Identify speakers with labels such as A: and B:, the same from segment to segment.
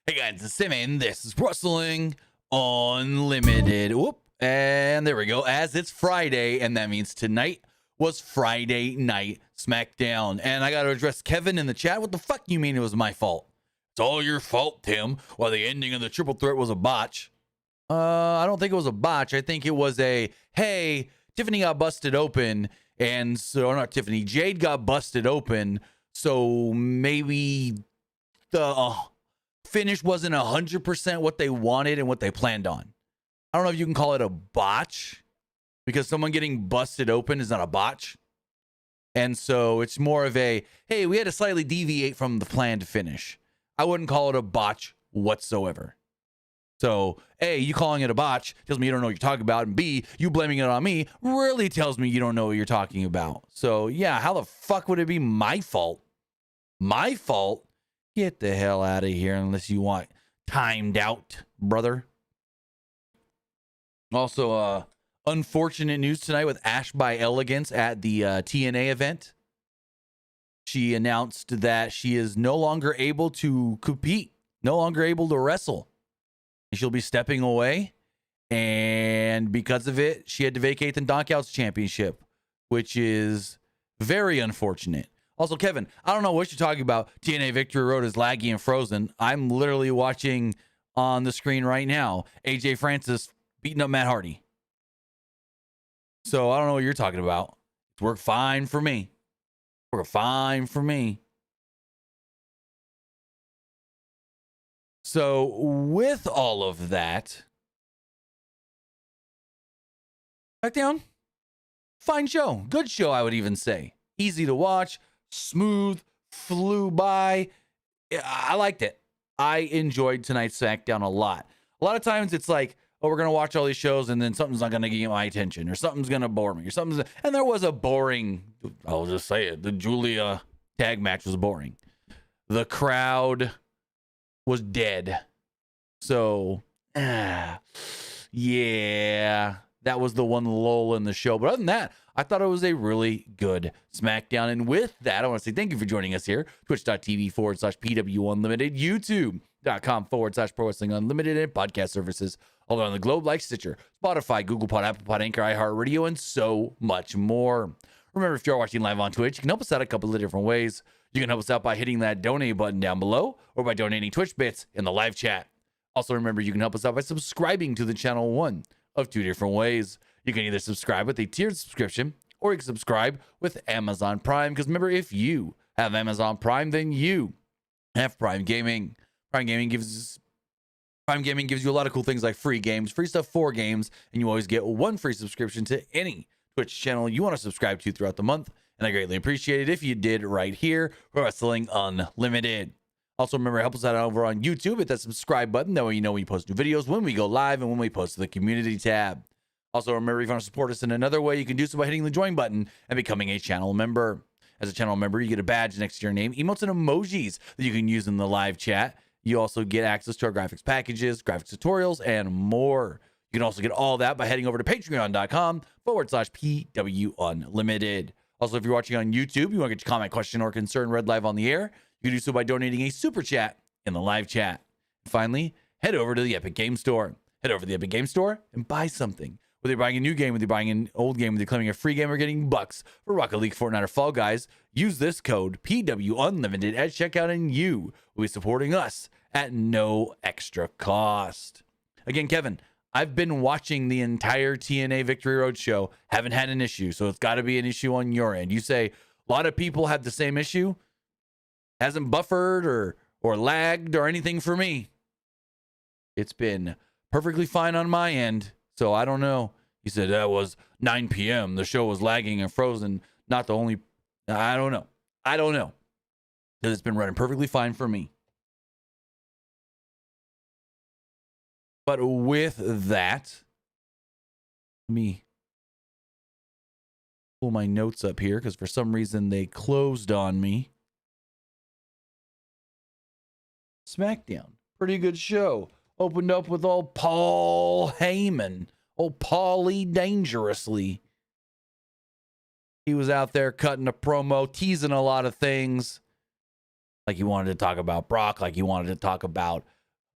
A: Hey guys, it's Simmy, and this is Wrestling Unlimited. Whoop, and there we go. As it's Friday, and that means tonight was Friday Night Smackdown. And I got to address Kevin in the chat. What the fuck you mean it was my fault? It's all your fault, Tim. Well, the ending of the triple threat was a botch. I don't think it was a botch. I think it was a, hey, Tiffany got busted open, and so, not Tiffany, Jade got busted open, so maybe the finish wasn't 100% what they wanted and what they planned on. I don't know if you can call it a botch, because someone getting busted open is not a botch. And so it's more of a, hey, we had to slightly deviate from the planned finish. I wouldn't call it a botch whatsoever. So, A, you calling it a botch tells me you don't know what you're talking about. And B, you blaming it on me really tells me you don't know what you're talking about. So, yeah, how the fuck would it be my fault? My fault? Get the hell out of here unless you want timed out, brother. Also, unfortunate news tonight with Ash by Elegance at the TNA event. She announced that she is no longer able to compete, no longer able to wrestle. She'll be stepping away, and because of it, she had to vacate the Knockouts Championship, which is very unfortunate. Also, Kevin, I don't know what you're talking about. TNA Victory Road is laggy and frozen. I'm literally watching on the screen right now AJ Francis beating up Matt Hardy. So I don't know what you're talking about. It's worked fine for me. Worked fine for me. So with all of that, Smackdown, fine show. Good show, I would even say. Easy to watch, smooth, flew by. I liked it. I enjoyed tonight's Smackdown a lot. A lot of times it's like, oh, we're going to watch all these shows and then something's not going to get my attention or something's going to bore me or something's. And there was a boring, I'll just say it. The Julia tag match was boring. The crowd was dead. So, yeah, that was the one lull in the show. But other than that, I thought it was a really good Smackdown. And with that, I want to say thank you for joining us here. Twitch.tv/PWU Unlimited, YouTube.com/Pro Wrestling Unlimited, and podcast services all around the globe like Stitcher, Spotify, Google Pod, Apple Pod, Anchor, iHeartRadio, and so much more. Remember, if you're watching live on Twitch, you can help us out a couple of different ways. You can help us out by hitting that donate button down below or by donating Twitch bits in the live chat. Also, remember, you can help us out by subscribing to the channel one of two different ways. You can either subscribe with a tiered subscription or you can subscribe with Amazon Prime. Because remember, if you have Amazon Prime, then you have Prime Gaming. Prime Gaming gives you a lot of cool things like free games, free stuff for games, and you always get one free subscription to any Twitch channel you want to subscribe to throughout the month. And I greatly appreciate it if you did right here for Wrestling Unlimited. Also, remember, help us out over on YouTube. Hit that subscribe button. That way you know when we post new videos, when we go live, and when we post to the community tab. Also, remember, if you want to support us in another way, you can do so by hitting the join button and becoming a channel member. As a channel member, you get a badge next to your name, emotes, and emojis that you can use in the live chat. You also get access to our graphics packages, graphics tutorials, and more. You can also get all that by heading over to patreon.com/PWU Unlimited. Also, if you're watching on YouTube, you want to get your comment, question, or concern read live on the air, you can do so by donating a super chat in the live chat. And finally, head over to the Epic Game Store. Head over to the Epic Game Store and buy something. Whether you're buying a new game, whether you're buying an old game, whether you're claiming a free game or getting bucks for Rocket League, Fortnite, or Fall Guys, use this code PW Unlimited at checkout and you will be supporting us at no extra cost. Again, Kevin, I've been watching the entire TNA Victory Road show, haven't had an issue, so it's got to be an issue on your end. You say a lot of people have the same issue, hasn't buffered or lagged or anything for me. It's been perfectly fine on my end, so I don't know. He said that was 9 p.m. The show was lagging and frozen. Not the only, I don't know. Because it's been running perfectly fine for me. But with that, let me pull my notes up here because for some reason they closed on me. Smackdown, pretty good show. Opened up with old Paul Heyman, old Paulie Dangerously. He was out there cutting a promo, teasing a lot of things. Like he wanted to talk about Brock, like he wanted to talk about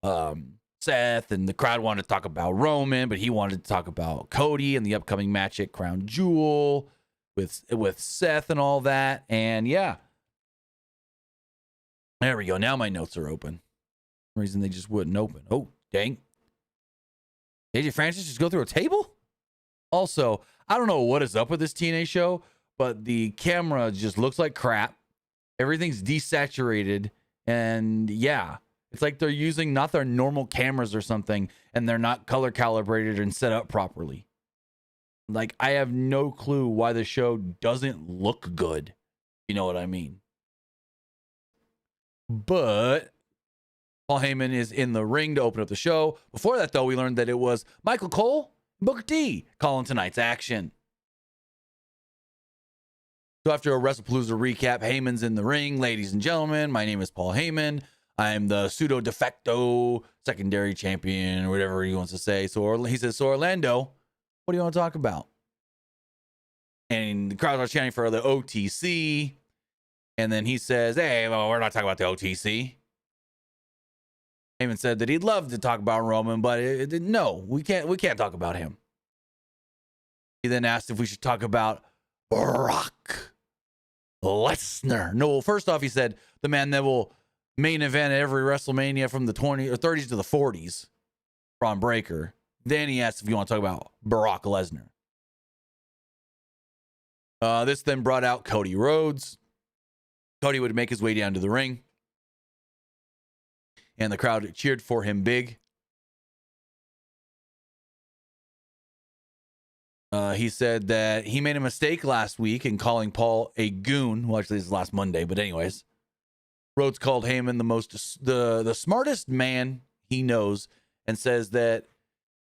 A: Seth, and the crowd wanted to talk about Roman, but he wanted to talk about Cody and the upcoming match at Crown Jewel with Seth and all that. And yeah, there we go. Now my notes are open. For some reason they just wouldn't open. Oh, dang. AJ Francis just go through a table? Also, I don't know what is up with this TNA show, but the camera just looks like crap. Everything's desaturated. And yeah, it's like they're using not their normal cameras or something, and they're not color calibrated and set up properly. Like, I have no clue why the show doesn't look good. You know what I mean? But Paul Heyman is in the ring to open up the show. Before that, though, we learned that it was Michael Cole and Booker T calling tonight's action. So after a WrestlePalooza recap, Heyman's in the ring. Ladies and gentlemen, my name is Paul Heyman. I'm the pseudo de facto secondary champion, or whatever he wants to say. So he says, so Orlando, what do you want to talk about? And the crowd are chanting for the OTC. And then he says, hey, well, we're not talking about the OTC. Heyman said that he'd love to talk about Roman, but no, we can't talk about him. He then asked if we should talk about Brock Lesnar. No, first off, he said the man that will main event at every WrestleMania from the 20s or 30s to the 40s, Braun Breaker. Then he asked if you want to talk about Brock Lesnar. This then brought out Cody Rhodes. Cody would make his way down to the ring, and the crowd cheered for him big. He said that he made a mistake last week in calling Paul a goon. Well, actually, this is last Monday, but anyways. Rhodes called Heyman the smartest man he knows, and says that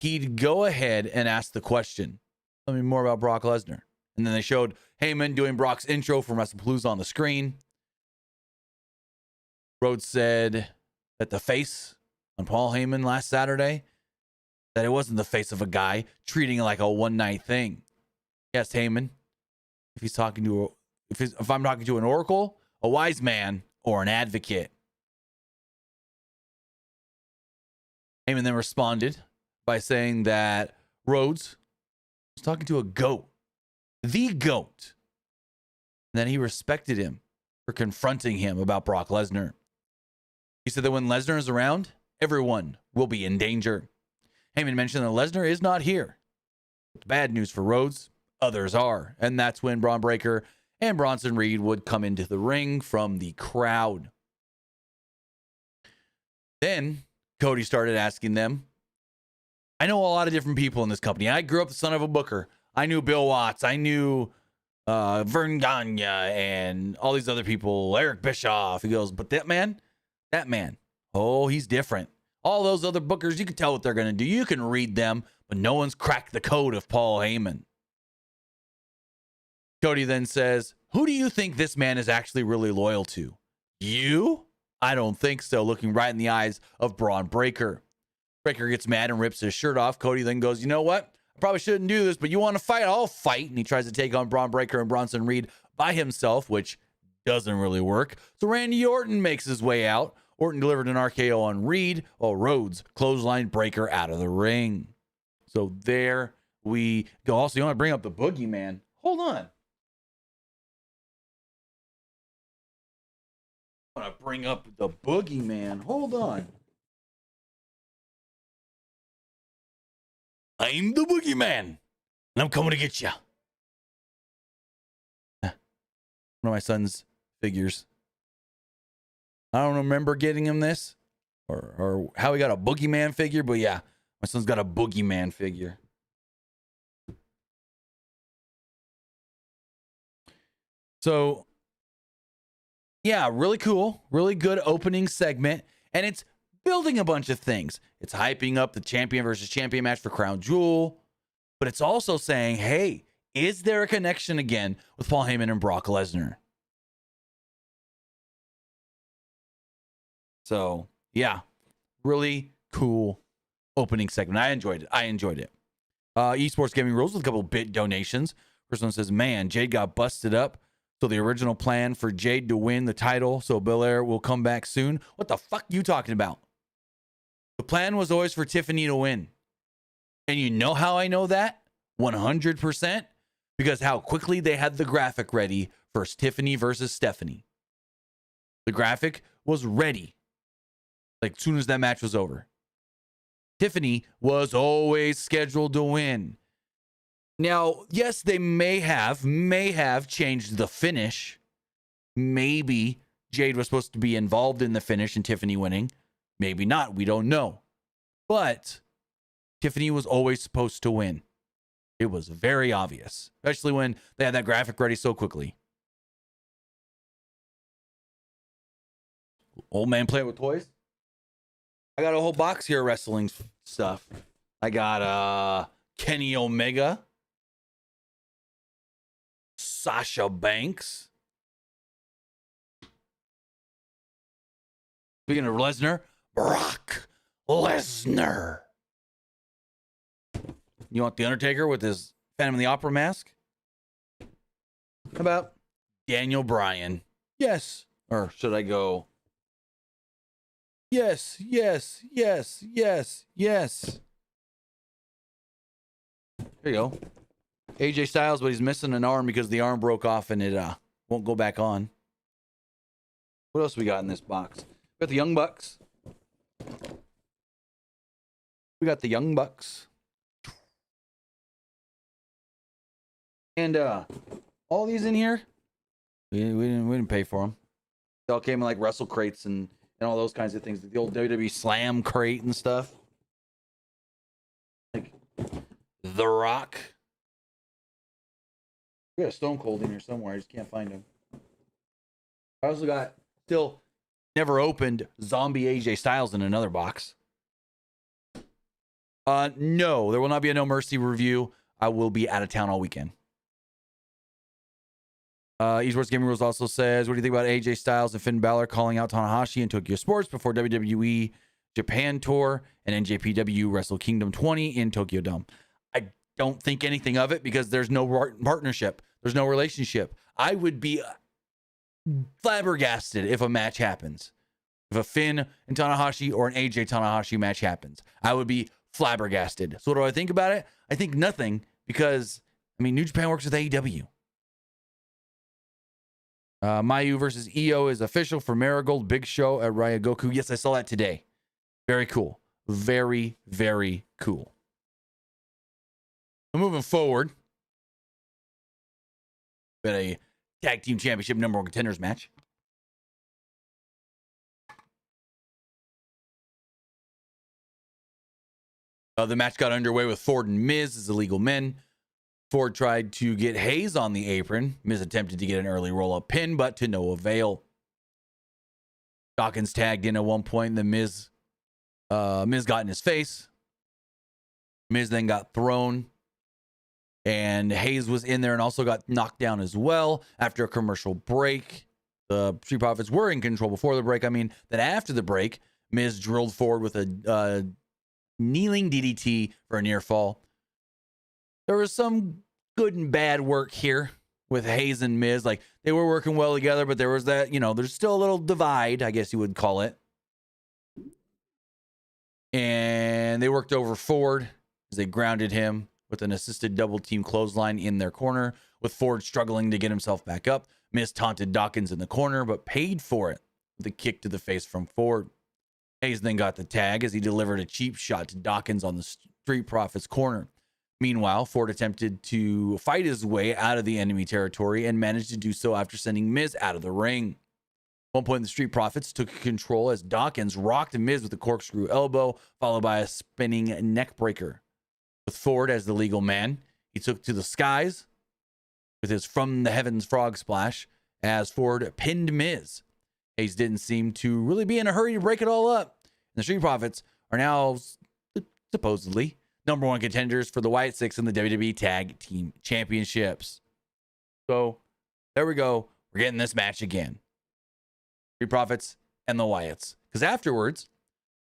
A: he'd go ahead and ask the question. Tell me more about Brock Lesnar. And then they showed Heyman doing Brock's intro from WrestlePalooza on the screen. Rhodes said that the face on Paul Heyman last Saturday, that it wasn't the face of a guy treating it like a one-night thing. He asked Heyman if I'm talking to an oracle, a wise man, or an advocate. Heyman then responded by saying that Rhodes was talking to a goat, the GOAT. And then he respected him for confronting him about Brock Lesnar. He said that when Lesnar is around, everyone will be in danger. Heyman mentioned that Lesnar is not here. But the bad news for Rhodes, others are. And that's when Braun Breaker and Bronson Reed would come into the ring from the crowd. Then Cody started asking them, I know a lot of different people in this company. I grew up the son of a booker. I knew Bill Watts. I knew Vern Gagne and all these other people, Eric Bischoff. He goes, but that man, oh, he's different. All those other bookers, you can tell what they're going to do. You can read them, but no one's cracked the code of Paul Heyman. Cody then says, who do you think this man is actually really loyal to? You? I don't think so, looking right in the eyes of Braun Breaker. Breaker gets mad and rips his shirt off. Cody then goes, you know what? I probably shouldn't do this, but you want to fight? I'll fight. And he tries to take on Braun Breaker and Bronson Reed by himself, which doesn't really work. So Randy Orton makes his way out. Orton delivered an RKO on Reed, while Rhodes clotheslined Breaker out of the ring. So there we go. Also, you want to bring up the Boogeyman? Hold on. I want to bring up the Boogeyman. Hold on. I'm the Boogeyman, and I'm coming to get you. One of my son's figures. I don't remember getting him this or how he got a Boogeyman figure, but yeah, my son's got a Boogeyman figure. So, yeah, really cool, really good opening segment, and it's building a bunch of things. It's hyping up the champion versus champion match for Crown Jewel, but it's also saying, hey, is there a connection again with Paul Heyman and Brock Lesnar? So, yeah, really cool opening segment. I enjoyed it. Esports Gaming Rules with a couple of bit donations. First one says, man, Jade got busted up. So the original plan for Jade to win the title so Belair will come back soon. What the fuck you talking about? The plan was always for Tiffany to win. And you know how I know that? 100%. Because how quickly they had the graphic ready for Tiffany versus Stephanie. The graphic was ready. Like, as soon as that match was over. Tiffany was always scheduled to win. Now, yes, they may have changed the finish. Maybe Jade was supposed to be involved in the finish and Tiffany winning. Maybe not. We don't know. But Tiffany was always supposed to win. It was very obvious, especially when they had that graphic ready so quickly. Old man playing with toys. I got a whole box here of wrestling stuff. I got Kenny Omega, Sasha Banks. Speaking of Lesnar, Brock Lesnar. You want The Undertaker with his Phantom of the Opera mask? How about Daniel Bryan? Yes. Or should I go? Yes, yes, yes, yes, yes. There you go. AJ Styles, but he's missing an arm because the arm broke off and it won't go back on. What else we got in this box? We got the Young Bucks. We got the Young Bucks. And all these in here, we didn't pay for them. They all came in like wrestle crates and all those kinds of things. The old WWE Slam crate and stuff. Like The Rock. We got a Stone Cold in here somewhere. I just can't find him. I also got still never opened Zombie AJ Styles in another box. No, there will not be a No Mercy review. I will be out of town all weekend. Esports Gaming Rules also says, what do you think about AJ Styles and Finn Balor calling out Tanahashi in Tokyo Sports before WWE Japan Tour and NJPW Wrestle Kingdom 20 in Tokyo Dome? I don't think anything of it because there's no partnership. There's no relationship. I would be flabbergasted if a match happens. If a Finn and Tanahashi or an AJ Tanahashi match happens, I would be flabbergasted. So what do I think about it? I think nothing because, I mean, New Japan works with AEW. Mayu versus Io is official for Marigold Big Show at Ryogoku. Yes, I saw that today. Very cool. Very, very cool. Moving forward, we had a Tag Team Championship number one contenders match. The match got underway with Ford and Miz as illegal men. Ford tried to get Hayes on the apron. Miz attempted to get an early roll-up pin, but to no avail. Dawkins tagged in at one point. The Miz got in his face. Miz then got thrown. And Hayes was in there and also got knocked down as well after a commercial break. The Street Profits were in control before the break. I mean, then after the break, Miz drilled forward with a kneeling DDT for a near fall. There was some good and bad work here with Hayes and Miz. Like, they were working well together, but there was that, there's still a little divide, I guess you would call it. And they worked over Ford as they grounded him with an assisted double team clothesline in their corner, with Ford struggling to get himself back up. Miz taunted Dawkins in the corner, but paid for it with a kick to the face from Ford. Hayes then got the tag as he delivered a cheap shot to Dawkins on the Street Profits corner. Meanwhile, Ford attempted to fight his way out of the enemy territory and managed to do so after sending Miz out of the ring. At one point, the Street Profits took control as Dawkins rocked Miz with a corkscrew elbow, followed by a spinning neck breaker. With Ford as the legal man, he took to the skies with his From the Heavens frog splash as Ford pinned Miz. Hayes didn't seem to really be in a hurry to break it all up. And the Street Profits are now supposedly number one contenders for the Wyatt Six in the WWE Tag Team Championships. So there we go. We're getting this match again. Street Profits and the Wyatts. Because afterwards,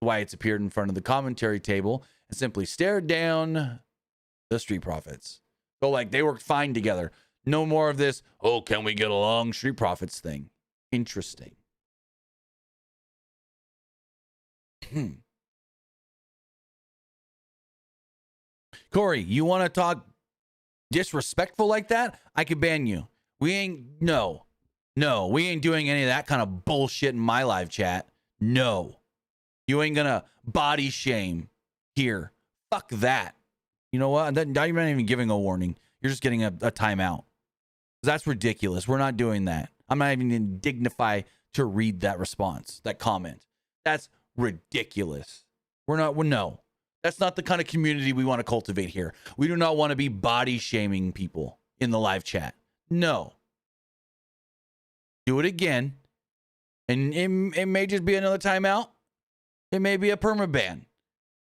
A: the Wyatts appeared in front of the commentary table and simply stared down the Street Profits. So, like, they worked fine together. No more of this, oh, can we get along, Street Profits thing. Interesting. Corey, you want to talk disrespectful like that? I could ban you. We ain't we ain't doing any of that kind of bullshit in my live chat. No, you ain't gonna body shame here. Fuck that. You know what? You're not even giving a warning. You're just getting a timeout. That's ridiculous. We're not doing that. I'm not even dignified to read that response, that comment. That's ridiculous. No. That's not the kind of community we want to cultivate here. We do not want to be body shaming people in the live chat. No. Do it again. And it may just be another timeout. It may be a permaban.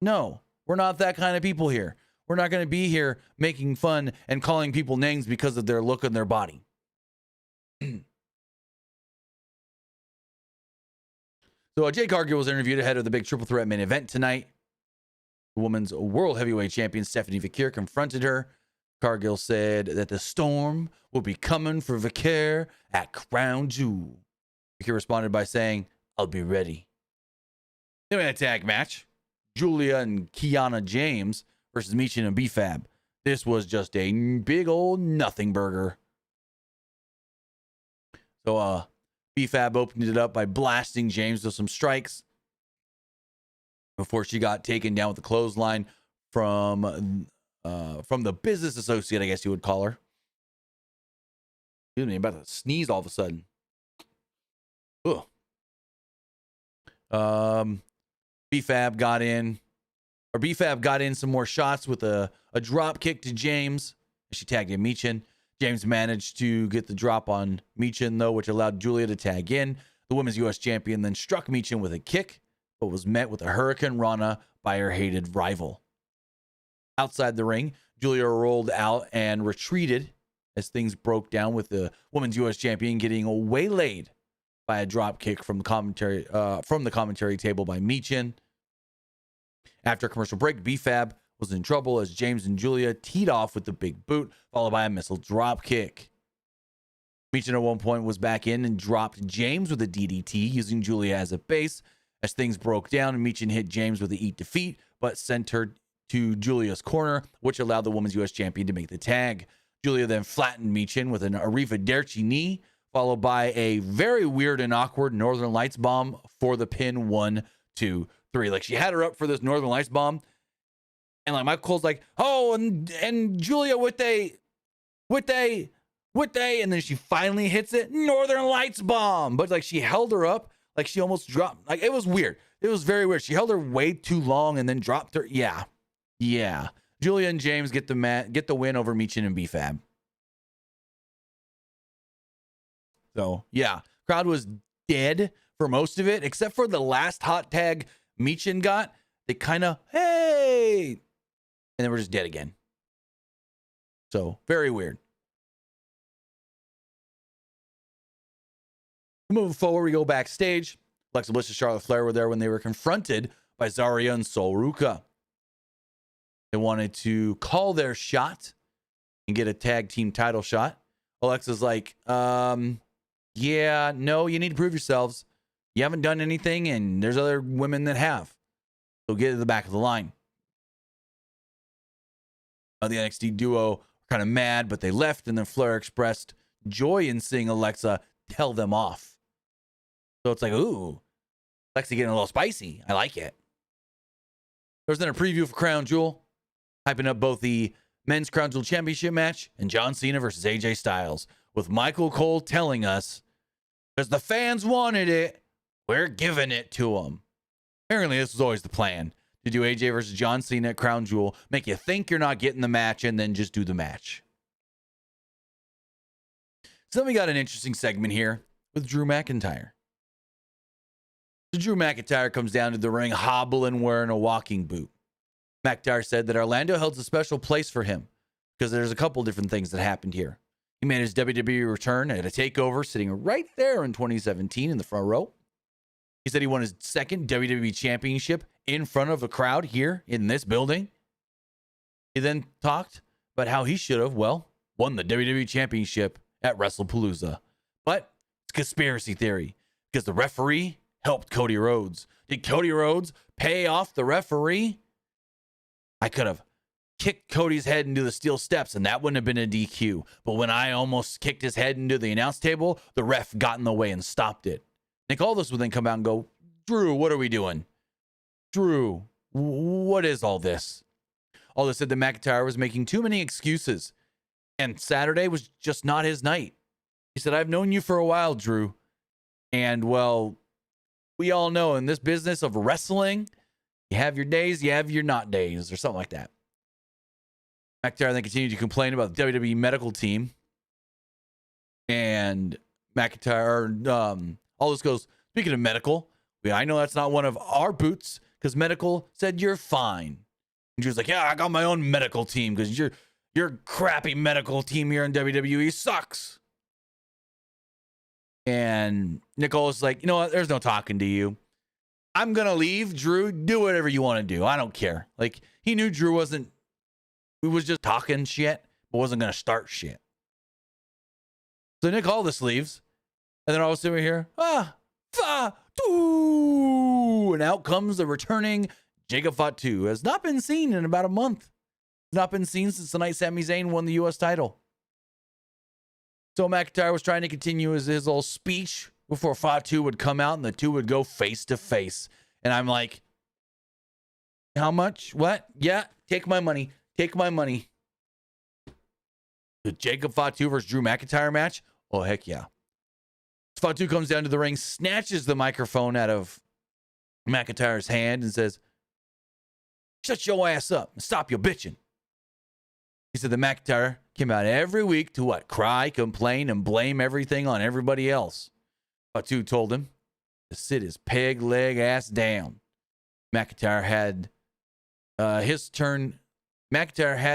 A: No, we're not that kind of people here. We're not going to be here making fun and calling people names because of their look and their body. So Jade Cargill was interviewed ahead of the big triple threat main event tonight. The women's world heavyweight champion Stephanie Vaquer confronted her. Cargill said that the storm will be coming for Vaquer at Crown Jewel. Vaquer responded by saying, "I'll be ready." Then we had a tag match. Julia and Kiana James versus Michin and B-Fab. This was just a big old nothing burger. So B-Fab opened it up by blasting James with some strikes before she got taken down with the clothesline from the business associate, I guess you would call her. Excuse me, I'm about to sneeze all of a sudden. Ugh. B-Fab got in some more shots with a drop kick to James. She tagged in Michin. James managed to get the drop on Michin, though, which allowed Julia to tag in. The women's U.S. champion then struck Michin with a kick, but was met with a Hurricane Rana by her hated rival. Outside the ring, Julia rolled out and retreated as things broke down, with the women's U.S. champion getting waylaid by a drop kick from the commentary table by Michin. After a commercial break, B-Fab was in trouble as James and Julia teed off with the big boot, followed by a missile drop kick. Michin at one point was back in and dropped James with a DDT, using Julia as a base. As things broke down, Michin hit James with a eat defeat, but sent her to Julia's corner, which allowed the women's U.S. champion to make the tag. Julia then flattened Michin with an Arrivederci knee, followed by a very weird and awkward Northern Lights bomb for the pin. 1, 2, 3. Like, she had her up for this Northern Lights bomb, and like Michael Cole's like, oh, and Julia with a, and then she finally hits it, Northern Lights bomb. But like, she held her up, like she almost dropped. Like, it was weird. It was very weird. She held her way too long and then dropped her. Yeah. Julia and James get the win over Michin and B-Fab. So yeah, crowd was dead for most of it, except for the last hot tag Michin got. They kind of, hey, and then we're just dead again. So very weird. Moving forward, we go backstage. Alexa Bliss and Charlotte Flair were there when they were confronted by Zarya and Sol Ruka. They wanted to call their shot and get a tag team title shot. Alexa's like, yeah, no, you need to prove yourselves. You haven't done anything, and there's other women that have. So get to the back of the line. The NXT duo were kind of mad, but they left, and then Flair expressed joy in seeing Alexa tell them off. So it's like, ooh, Alexa getting a little spicy. I like it. There's then a preview for Crown Jewel, hyping up both the Men's Crown Jewel Championship match and John Cena versus AJ Styles, with Michael Cole telling us, because the fans wanted it, we're giving it to them. Apparently, this was always the plan, to do AJ versus John Cena at Crown Jewel, make you think you're not getting the match, and then just do the match. So then we got an interesting segment here with Drew McIntyre. So Drew McIntyre comes down to the ring hobbling, wearing a walking boot. McIntyre said that Orlando holds a special place for him because there's a couple different things that happened here. He made his WWE return at a takeover, sitting right there in 2017 in the front row. He said he won his second WWE championship in front of a crowd here in this building. He then talked about how he should have, won the WWE championship at WrestlePalooza. But it's conspiracy theory because the referee helped Cody Rhodes. Did Cody Rhodes pay off the referee? I could have kicked Cody's head into the steel steps, and that wouldn't have been a DQ. But when I almost kicked his head into the announce table, the ref got in the way and stopped it. Nick Aldis would then come out and go, Drew, what are we doing? Drew, what is all this? Aldis said that McIntyre was making too many excuses, and Saturday was just not his night. He said, I've known you for a while, Drew. And, well, we all know in this business of wrestling, you have your days, you have your not days, or something like that. McIntyre then continued to complain about the WWE medical team. And McIntyre, Aldis goes, speaking of medical, I know that's not one of our boots because medical said you're fine. And she was like, yeah, I got my own medical team because your crappy medical team here in WWE sucks. And Nicole's like, you know what? There's no talking to you. I'm going to leave. Drew, do whatever you want to do. I don't care. Like, he knew Drew we was just talking shit, but wasn't going to start shit. So Nick Aldis leaves. And then I was sitting here, Fatu! And out comes the returning Jacob Fatu. Has not been seen in about a month. Has not been seen since the night Sami Zayn won the U.S. title. So McIntyre was trying to continue his little speech before Fatu would come out and the two would go face to face. And I'm like, how much? What? Yeah, take my money. Take my money. The Jacob Fatu versus Drew McIntyre match? Oh, heck yeah. Fatu comes down to the ring, snatches the microphone out of McIntyre's hand and says, shut your ass up and stop your bitching. He said that McIntyre came out every week to what? Cry, complain, and blame everything on everybody else. Fatu told him to sit his peg leg ass down. McIntyre had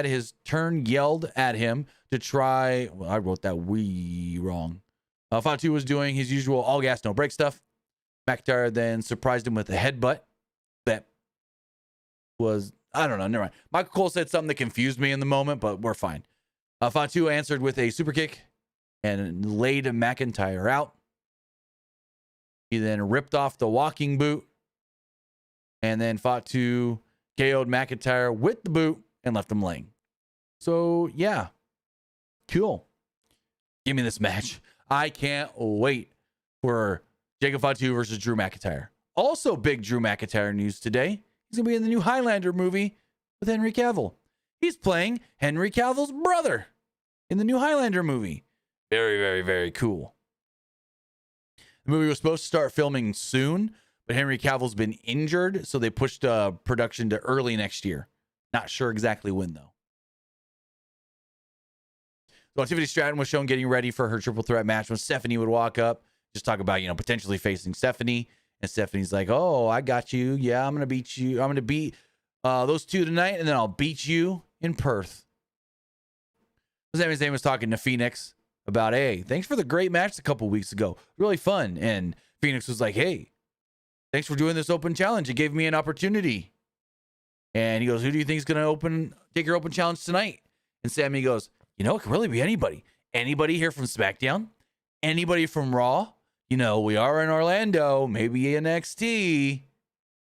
A: his turn yelled at him to try. Well, I wrote that wrong. Fatu was doing his usual all gas, no brake stuff. McIntyre then surprised him with a headbutt that was, I don't know, never mind. Michael Cole said something that confused me in the moment, but we're fine. Fatu answered with a super kick and laid McIntyre out. He then ripped off the walking boot, and then Fatu KO'd McIntyre with the boot and left him laying. So, yeah. Cool. Give me this match. I can't wait for Jacob Fatu versus Drew McIntyre. Also, big Drew McIntyre news today. He's going to be in the new Highlander movie with Henry Cavill. He's playing Henry Cavill's brother in the new Highlander movie. Very, very, very cool. The movie was supposed to start filming soon, but Henry Cavill's been injured, so they pushed production to early next year. Not sure exactly when, though. So Tiffany Stratton was shown getting ready for her triple threat match when Stephanie would walk up, just talk about, potentially facing Stephanie. And Stephanie's like, oh, I got you. Yeah, I'm going to beat you. I'm going to beat those two tonight, and then I'll beat you in Perth. Sami Zayn was talking to Phoenix about, hey, thanks for the great match a couple weeks ago. Really fun. And Phoenix was like, hey, thanks for doing this open challenge. It gave me an opportunity. And he goes, who do you think is going to take your open challenge tonight? And Sami goes, it could really be anybody. Anybody here from Smackdown? Anybody from Raw? We are in Orlando, maybe NXT.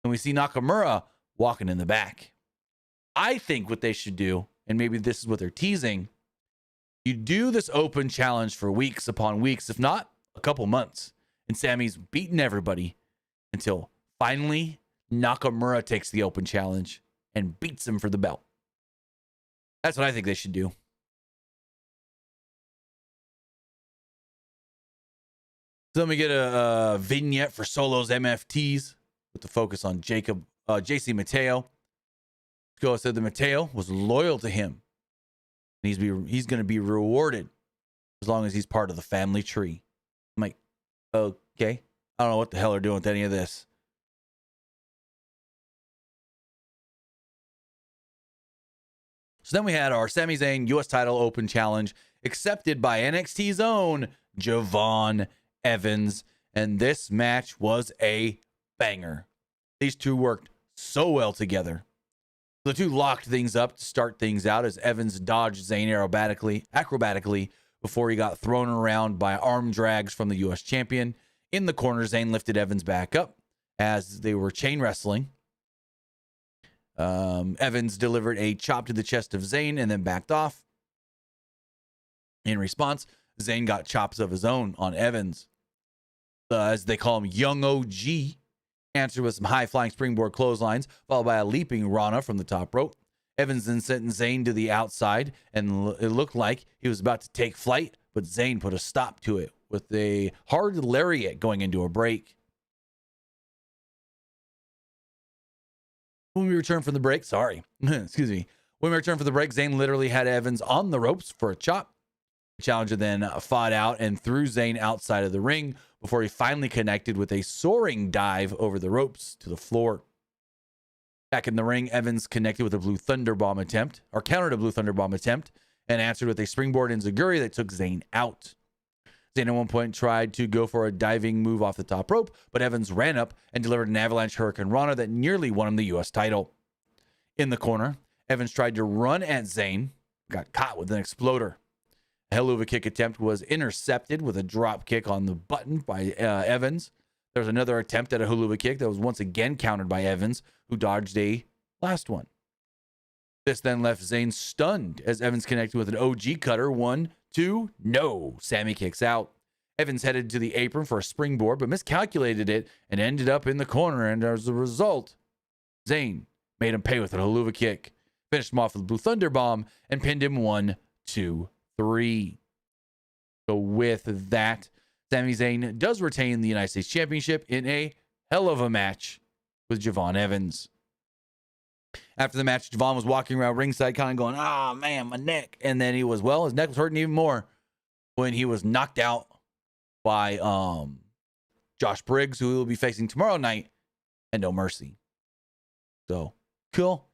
A: And we see Nakamura walking in the back. I think what they should do, and maybe this is what they're teasing, you do this open challenge for weeks upon weeks, if not a couple months. And Sami's beating everybody until finally Nakamura takes the open challenge and beats him for the belt. That's what I think they should do. So then we get a vignette for Solo's MFTs with the focus on JC Mateo. Go said that Mateo was loyal to him. And he's going to be rewarded as long as he's part of the family tree. I'm like, okay. I don't know what the hell they're doing with any of this. So then we had our Sami Zayn U.S. title open challenge accepted by NXT's own Javon Evans, and this match was a banger. These two worked so well together. The two locked things up to start things out as Evans dodged Zayn acrobatically before he got thrown around by arm drags from the U.S. champion. In the corner, Zayn lifted Evans back up as they were chain wrestling. Evans delivered a chop to the chest of Zayn and then backed off. In response, Zayn got chops of his own on Evans. As they call him, Young OG answered with some high-flying springboard clotheslines, followed by a leaping Rana from the top rope. Evans then sent Zayn to the outside, and it looked like he was about to take flight, but Zayn put a stop to it with a hard lariat going into a break. When we return from the break, excuse me. When we return from the break, Zayn literally had Evans on the ropes for a chop. The challenger then fought out and threw Zayn outside of the ring before he finally connected with a soaring dive over the ropes to the floor. Back in the ring, Evans connected with a Blue Thunder Bomb attempt, or countered a Blue Thunder Bomb attempt, and answered with a springboard enziguri that took Zayn out. Zayn at one point tried to go for a diving move off the top rope, but Evans ran up and delivered an avalanche Hurricane Rana that nearly won him the U.S. title. In the corner, Evans tried to run at Zayn, got caught with an exploder. A Helluva Kick attempt was intercepted with a drop kick on the button by Evans. There was another attempt at a Helluva Kick that was once again countered by Evans, who dodged a last one. This then left Zayn stunned as Evans connected with an OG cutter. 1, 2, no. Sammy kicks out. Evans headed to the apron for a springboard, but miscalculated it and ended up in the corner. And as a result, Zayn made him pay with a Helluva Kick, finished him off with a Blue Thunder Bomb, and pinned him 1, 2, 3. So with that, Sami Zayn does retain the United States Championship in a hell of a match with Javon Evans. After the match, Javon was walking around ringside kind of going, "Ah, man, my neck." And then his neck was hurting even more when he was knocked out by Josh Briggs, who he will be facing tomorrow night, and No Mercy. So, cool.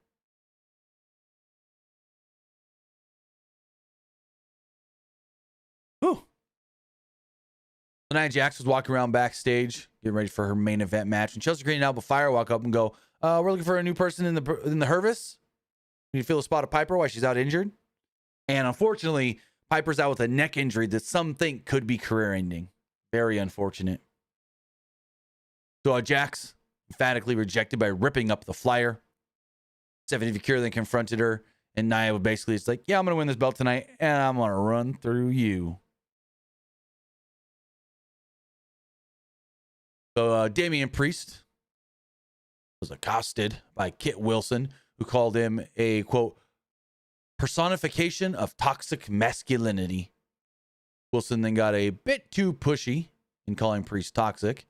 A: Whew. Nia Jax was walking around backstage, getting ready for her main event match, and Chelsea Green and Alba Fire walk up and go, "We're looking for a new person in the Hervis. You feel a spot of Piper while she's out injured." And unfortunately, Piper's out with a neck injury that some think could be career-ending. Very unfortunate. So Jax emphatically rejected by ripping up the flyer. Stephanie Vicure then confronted her, and Nia would basically just like, "Yeah, I'm going to win this belt tonight, and I'm going to run through you." So Damian Priest was accosted by Kit Wilson, who called him a, quote, personification of toxic masculinity. Wilson then got a bit too pushy in calling Priest toxic,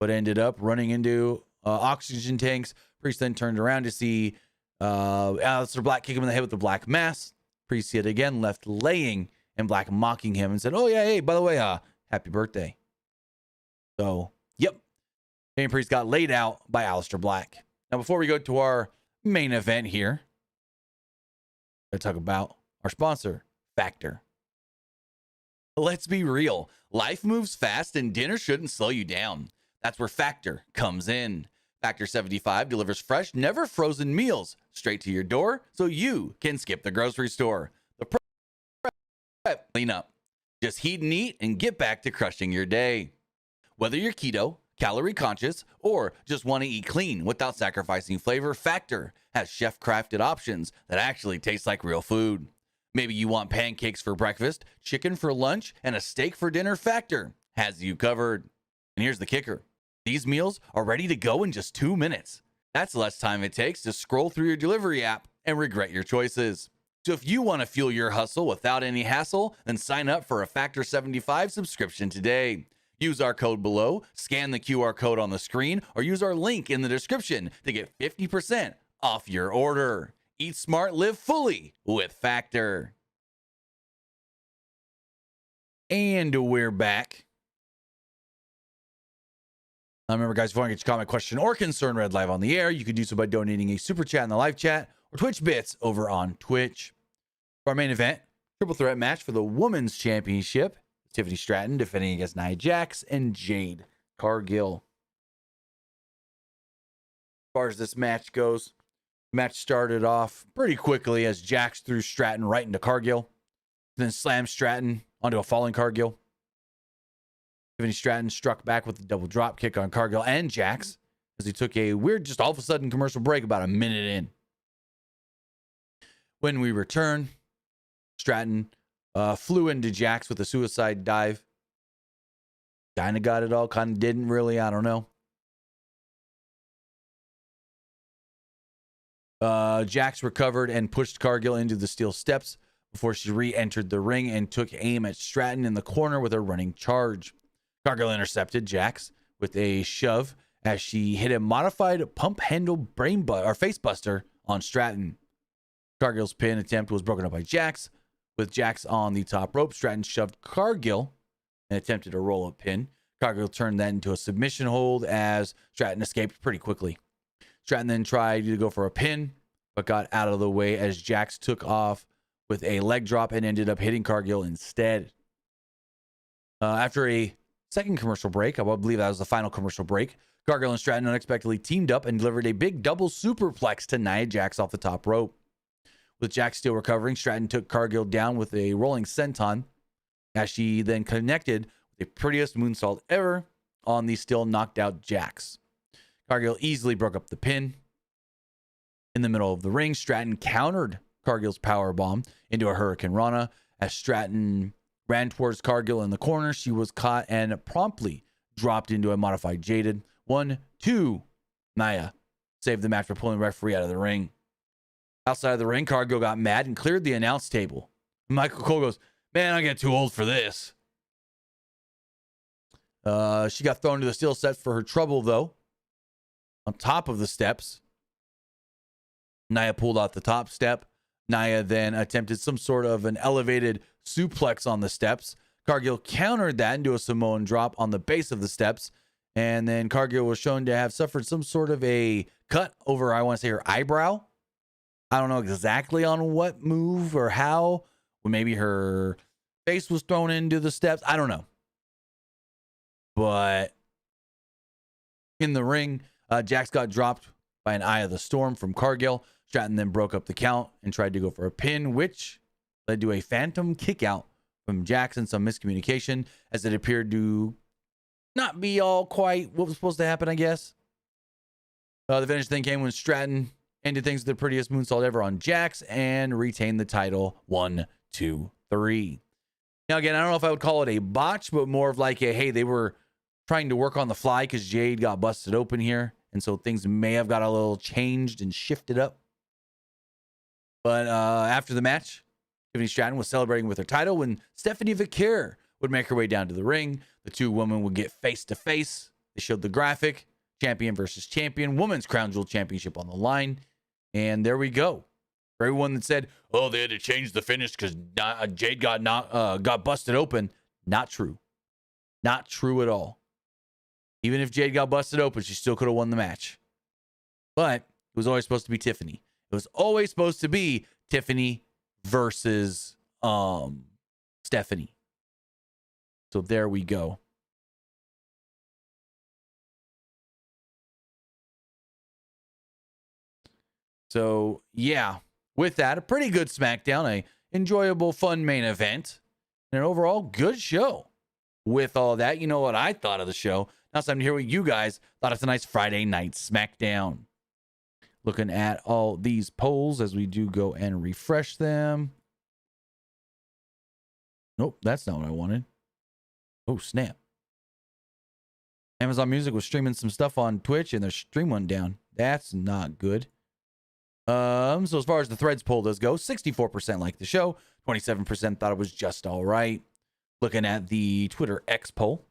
A: but ended up running into oxygen tanks. Priest then turned around to see Aleister Black kick him in the head with the black mass. Priest yet again left laying, and Black mocking him and said, "Oh yeah, hey, by the way, happy birthday." So, yep. Damian Priest got laid out by Aleister Black. Now, before we go to our main event here, let's talk about our sponsor, Factor. Let's be real. Life moves fast and dinner shouldn't slow you down. That's where Factor comes in. Factor 75 delivers fresh, never frozen meals straight to your door so you can skip the grocery store. The prep clean up. Just heat and eat and get back to crushing your day. Whether you're keto, calorie conscious, or just want to eat clean without sacrificing flavor, Factor has chef-crafted options that actually taste like real food. Maybe you want pancakes for breakfast, chicken for lunch, and a steak for dinner. Factor has you covered. And here's the kicker. These meals are ready to go in just 2 minutes. That's less time it takes to scroll through your delivery app and regret your choices. So if you want to fuel your hustle without any hassle, then sign up for a Factor 75 subscription today. Use our code below, scan the QR code on the screen, or use our link in the description to get 50% off your order. Eat smart, live fully with Factor. And we're back. Remember, guys, if you want to get your comment, question, or concern read live on the air, you can do so by donating a super chat in the live chat or Twitch bits over on Twitch. For our main event, triple threat match for the Women's Championship. Tiffany Stratton defending against Nia Jax and Jade Cargill. As far as this match goes, the match started off pretty quickly as Jax threw Stratton right into Cargill, then slammed Stratton onto a falling Cargill. Tiffany Stratton struck back with a double drop kick on Cargill and Jax as he took a weird, just all of a sudden commercial break about a minute in. When we return, Stratton flew into Jax with a suicide dive. Kind of got it all, kind of didn't really. I don't know. Jax recovered and pushed Cargill into the steel steps before she re-entered the ring and took aim at Stratton in the corner with a running charge. Cargill intercepted Jax with a shove as she hit a modified pump handle face buster on Stratton. Cargill's pin attempt was broken up by Jax. With Jax on the top rope, Stratton shoved Cargill and attempted a roll-up pin. Cargill turned that into a submission hold as Stratton escaped pretty quickly. Stratton then tried to go for a pin, but got out of the way as Jax took off with a leg drop and ended up hitting Cargill instead. After a second commercial break, I believe that was the final commercial break, Cargill and Stratton unexpectedly teamed up and delivered a big double superplex to Nia Jax off the top rope. With Jax still recovering, Stratton took Cargill down with a rolling senton as she then connected with the prettiest moonsault ever on the still knocked out Jax. Cargill easily broke up the pin. In the middle of the ring, Stratton countered Cargill's powerbomb into a Hurricane Rana. As Stratton ran towards Cargill in the corner, she was caught and promptly dropped into a modified Jaded. 1, 2. Nia saved the match by pulling the referee out of the ring. Outside of the ring, Cargill got mad and cleared the announce table. Michael Cole goes, "Man, I get too old for this." She got thrown to the steel steps for her trouble, though. On top of the steps, Nia pulled out the top step. Nia then attempted some sort of an elevated suplex on the steps. Cargill countered that into a Samoan drop on the base of the steps. And then Cargill was shown to have suffered some sort of a cut over, I want to say, her eyebrow. I don't know exactly on what move or how. Or maybe her face was thrown into the steps. I don't know. But in the ring, Jax got dropped by an Eye of the Storm from Cargill. Stratton then broke up the count and tried to go for a pin, which led to a phantom kick out from Jax and some miscommunication as it appeared to not be all quite what was supposed to happen, I guess. The finish then came when Stratton ended things with the prettiest moonsault ever on Jax and retained the title 1, 2, 3. Now, again, I don't know if I would call it a botch, but more of like a, hey, they were trying to work on the fly because Jade got busted open here. And so things may have got a little changed and shifted up. But after the match, Tiffany Stratton was celebrating with her title when Stephanie Vaquer would make her way down to the ring. The two women would get face to face. They showed the graphic, champion versus champion, women's crown jewel championship on the line. And there we go. For everyone that said, oh, they had to change the finish because Jade got busted open. Not true. Not true at all. Even if Jade got busted open, she still could have won the match. But it was always supposed to be Tiffany. It was always supposed to be Tiffany versus Stephanie. So there we go. So, yeah, with that, a pretty good SmackDown, a enjoyable, fun main event, and an overall good show. With all that, you know what I thought of the show. Now it's time to hear what you guys thought of tonight's Friday night SmackDown. Looking at all these polls as we do go and refresh them. Nope, that's not what I wanted. Oh, snap. Amazon Music was streaming some stuff on Twitch and their stream went down. That's not good. So as far as the threads poll does go, 64% liked the show, 27% thought it was just all right. Looking at the Twitter X poll,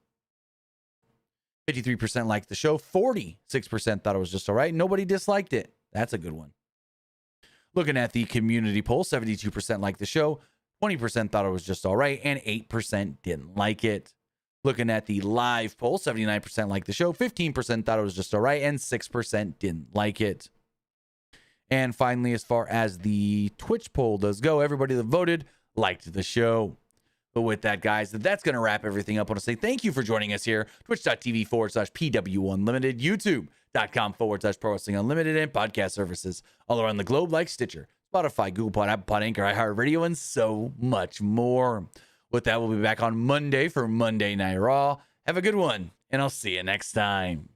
A: 53% liked the show, 46% thought it was just all right. Nobody disliked it. That's a good one. Looking at the community poll, 72% liked the show, 20% thought it was just all right, and 8% didn't like it. Looking at the live poll, 79% liked the show, 15% thought it was just all right, and 6% didn't like it. And finally, as far as the Twitch poll does go, everybody that voted liked the show. But with that, guys, that's going to wrap everything up. I want to say thank you for joining us here. Twitch.tv/PWU Unlimited, YouTube.com/Pro Wrestling Unlimited, and podcast services all around the globe like Stitcher, Spotify, Google Pod, Apple Pod, Anchor, iHeartRadio, and so much more. With that, we'll be back on Monday for Monday Night Raw. Have a good one, and I'll see you next time.